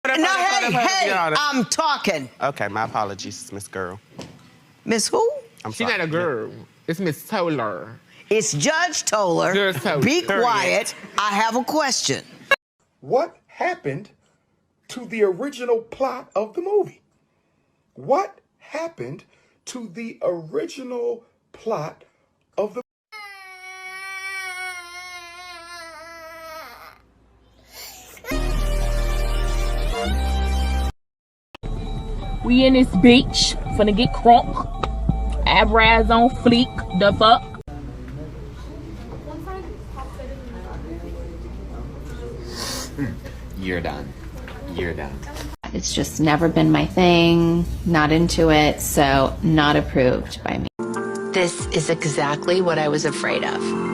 No, hey, I'm talking. Okay, my apologies, Miss Girl. Miss who? I'm She's sorry. not a girl. It's Miss Toller. It's Judge Toller. Judge Toller. Be Period. quiet. I have a question. What happened to the original plot of the movie? What happened to the original plot of the We in this beach, finna get crunk. Eyebrows on fleek, the fuck. You're done. You're done. It's just never been my thing, not into it, so not approved by me. This is exactly what I was afraid of.